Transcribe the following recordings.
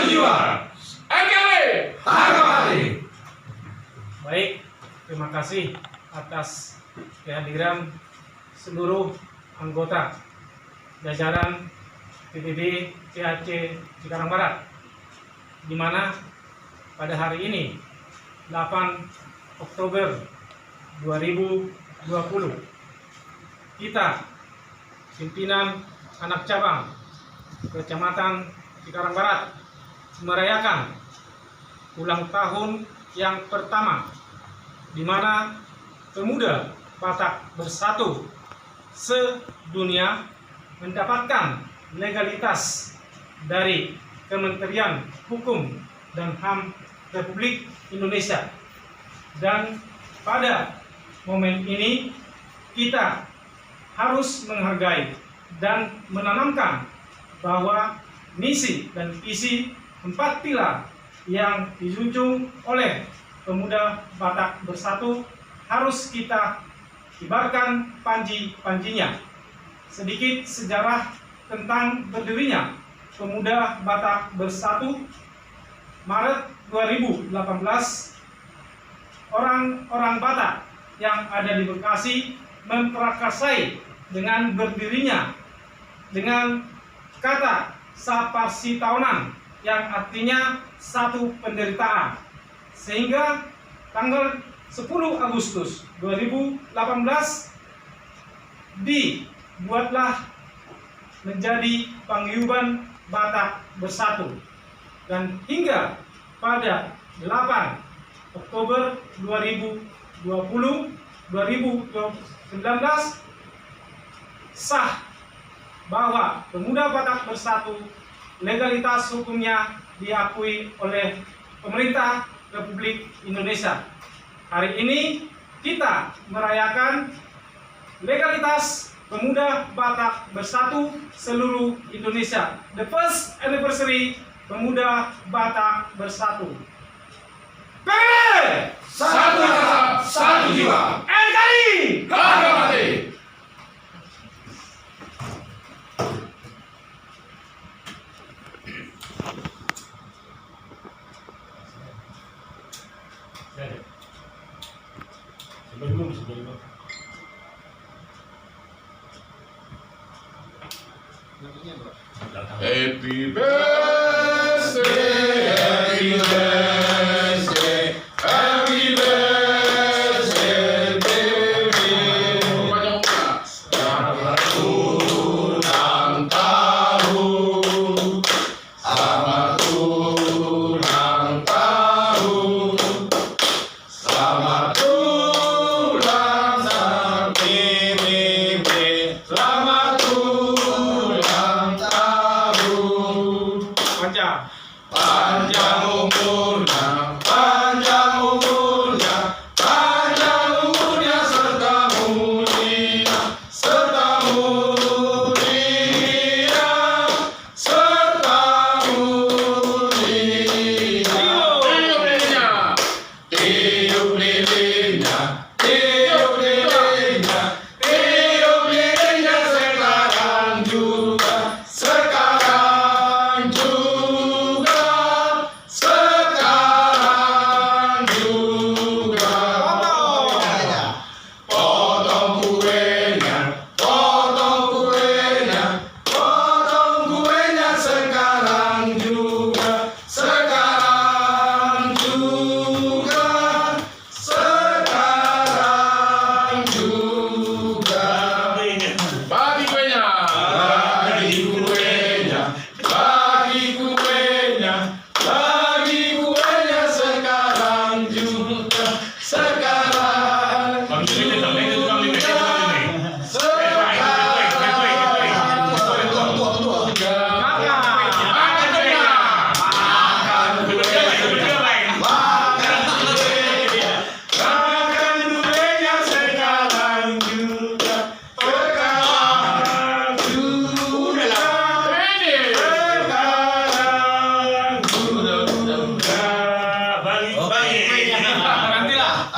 jiwa. NKRI harga mati. Baik, terima kasih atas kehadiran seluruh anggota jajaran PBB PAC Cikarang Barat, di mana pada hari ini 8 Oktober 2020 kita pimpinan anak cabang Kecamatan Cikarang Barat merayakan ulang tahun yang pertama, di mana pemuda Batak Bersatu sedunia mendapatkan legalitas dari Kementerian Hukum dan HAM Republik Indonesia. Dan pada momen ini kita harus menghargai dan menanamkan bahwa misi dan visi 4 pilar yang dijunjung oleh pemuda Batak Bersatu harus kita kibarkan panji-panjinya. Sedikit sejarah tentang berdirinya pemuda Batak Bersatu. Maret 2018, orang-orang Batak yang ada di Bekasi memprakarsai dengan berdirinya dengan kata Saparsi Tahunan, yang artinya satu penderitaan, sehingga tanggal 10 Agustus 2018 dibuatlah menjadi Paguyuban Batak Bersatu, dan hingga pada 8 Oktober 2019 sah bahwa pemuda Batak Bersatu legalitas hukumnya diakui oleh pemerintah Republik Indonesia. Hari ini kita merayakan legalitas pemuda Batak Bersatu seluruh Indonesia. The first anniversary pemuda Batak Bersatu. PBB Satu rasa, satu jiwa. NKRI Harga mati. Happy birthday, happy birthday, happy birthday, baby. Selamat ulang tahun, selamat ulang tahun, selamat ulang tahun, PBB, selamat ulang tahun. Panjang umurnya, panjang umurnya, panjang umurnya serta mulia, serta mulia, serta mulia. Tiup lilinnya, tiup lilinnya, tiup lilinnya sekarang juga, sekarang juga, sekarang juga. Potong kuenya, potong kuenya, potong kuenya sekarang juga, sekarang juga, sekarang juga. Bagi kuenya, bagi kuenya, bagi kuenya, bagi kuenya sekarang juga, sekarang juga,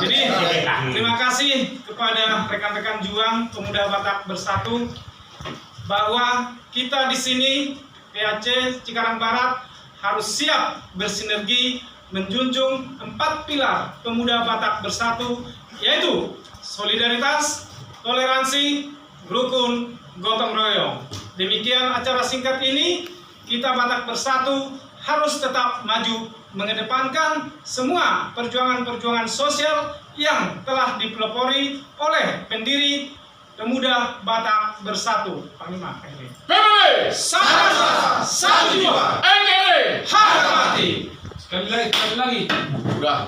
Jadi terima kasih kepada rekan-rekan juang pemuda Batak Bersatu bahwa kita di sini PAC Cikarang Barat harus siap bersinergi menjunjung 4 pilar pemuda Batak bersatu, yaitu solidaritas, toleransi, rukun, gotong royong. Demikian acara singkat ini, kita Batak bersatu harus tetap maju mengedepankan semua perjuangan-perjuangan sosial yang telah dipelopori oleh pendiri Pemuda Batak Bersatu. Panglima PBB sama satu jiwa, NKRI harga mati. Sekali lagi. udah